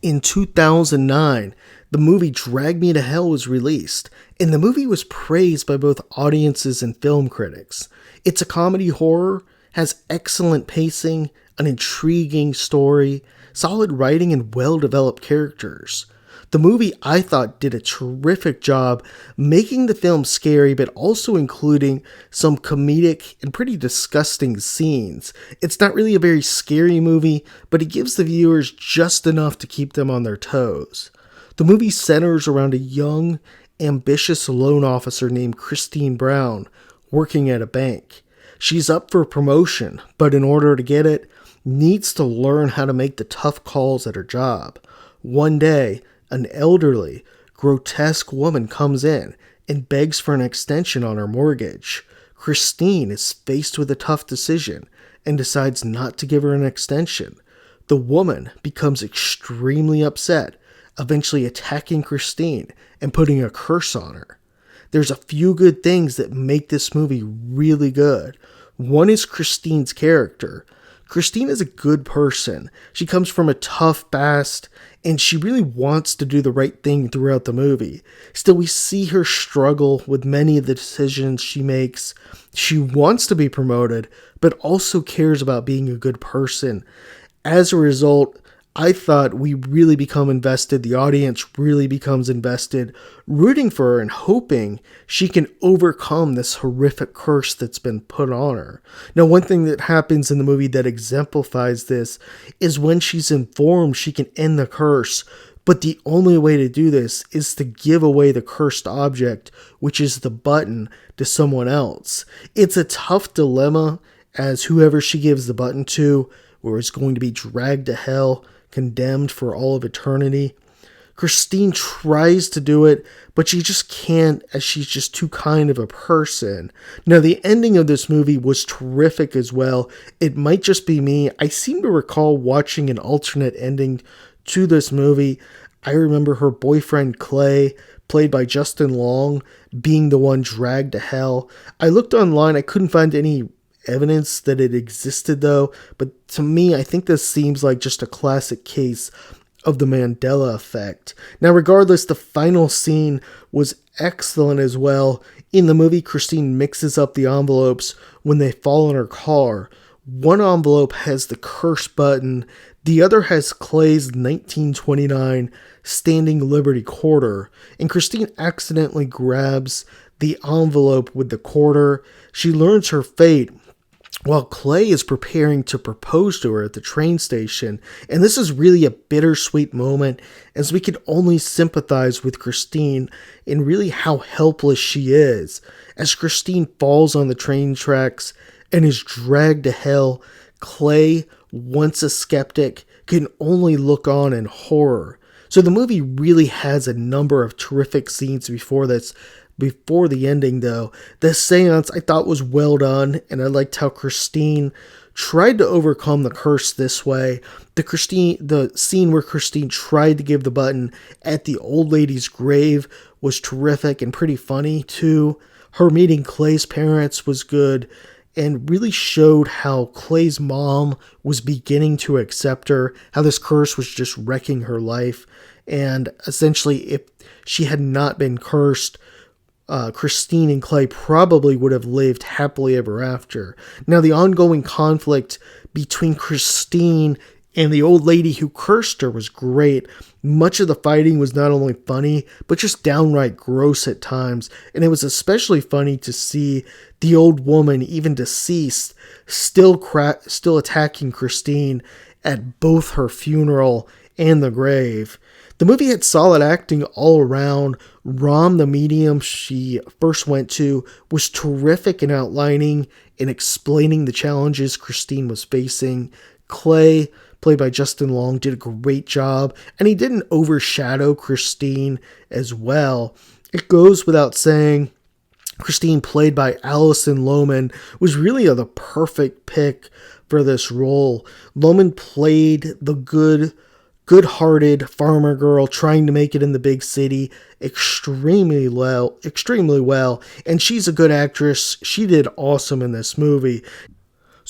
In 2009, the movie Drag Me to Hell was released, and the movie was praised by both audiences and film critics. It's a comedy horror, has excellent pacing, an intriguing story, solid writing, and well-developed characters. The movie, I thought, did a terrific job making the film scary, but also including some comedic and pretty disgusting scenes. It's not really a very scary movie, but it gives the viewers just enough to keep them on their toes. The movie centers around a young, ambitious loan officer named Christine Brown working at a bank. She's up for promotion, but in order to get it, needs to learn how to make the tough calls at her job. One day, an elderly, grotesque woman comes in and begs for an extension on her mortgage. Christine is faced with a tough decision and decides not to give her an extension. The woman becomes extremely upset, eventually attacking Christine and putting a curse on her. There's a few good things that make this movie really good. One is Christine's character. Christine is a good person. She comes from a tough past, and she really wants to do the right thing throughout the movie. Still, we see her struggle with many of the decisions she makes. She wants to be promoted, but also cares about being a good person. As a result, I thought we really become invested, the audience really becomes invested, rooting for her and hoping she can overcome this horrific curse that's been put on her. Now, one thing that happens in the movie that exemplifies this is when she's informed she can end the curse, but the only way to do this is to give away the cursed object, which is the button, to someone else. It's a tough dilemma, as whoever she gives the button to, or is going to be dragged to hell, condemned for all of eternity. Christine tries to do it, but she just can't, as she's just too kind of a person. Now, the ending of this movie was terrific as well. It might just be me. I seem to recall watching an alternate ending to this movie. I remember her boyfriend Clay, played by Justin Long, being the one dragged to hell. I looked online, I couldn't find any evidence that it existed though, but to me, I think this seems like just a classic case of the Mandela effect. Now, regardless, the final scene was excellent as well. In the movie, Christine mixes up the envelopes when they fall in her car. One envelope has the curse button, the other has Clay's 1929 Standing Liberty quarter, and Christine accidentally grabs the envelope with the quarter. She learns her fate while Clay is preparing to propose to her at the train station, and this is really a bittersweet moment as we can only sympathize with Christine and really how helpless she is. As Christine falls on the train tracks and is dragged to hell, Clay, once a skeptic, can only look on in horror. So the movie really has a number of terrific scenes before the ending, though. The seance I thought was well done, and I liked how Christine tried to overcome the curse this way. The scene where Christine tried to give the button at the old lady's grave was terrific and pretty funny too. Her meeting Clay's parents was good and really showed how Clay's mom was beginning to accept her, how this curse was just wrecking her life, and essentially if she had not been cursed, Christine and Clay probably would have lived happily ever after. Now, the ongoing conflict between Christine and the old lady who cursed her was great. Much of the fighting was not only funny, but just downright gross at times, and it was especially funny to see the old woman, even deceased, still attacking Christine at both her funeral and the grave. The movie had solid acting all around. Rom, the medium she first went to, was terrific in outlining and explaining the challenges Christine was facing. Clay, played by Justin Long, did a great job, and he didn't overshadow Christine as well. It goes without saying, Christine, played by Alison Lohman, was really the perfect pick for this role. Lohman played the good-hearted farmer girl trying to make it in the big city extremely well, and she's a good actress. She did awesome in this movie.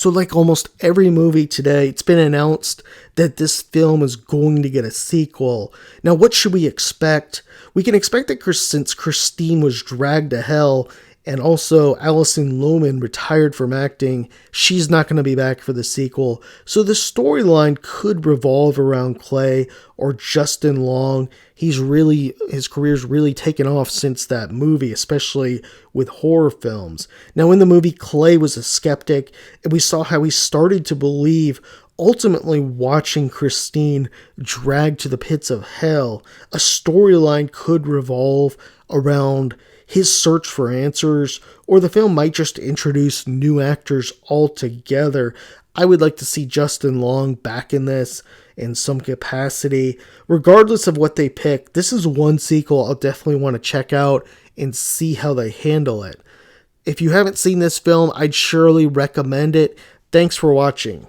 So, like almost every movie today, it's been announced that this film is going to get a sequel. Now, what should we expect? We can expect that since Christine was dragged to hell and also Alison Lohman retired from acting, she's not going to be back for the sequel. So the storyline could revolve around Clay or Justin Long. His career's really taken off since that movie, especially with horror films. Now in the movie, Clay was a skeptic, and we saw how he started to believe, ultimately watching Christine dragged to the pits of hell. A storyline could revolve around his search for answers, or the film might just introduce new actors altogether. I would like to see Justin Long back in this in some capacity. Regardless of what they pick, this is one sequel I'll definitely want to check out and see how they handle it. If you haven't seen this film, I'd surely recommend it. Thanks for watching.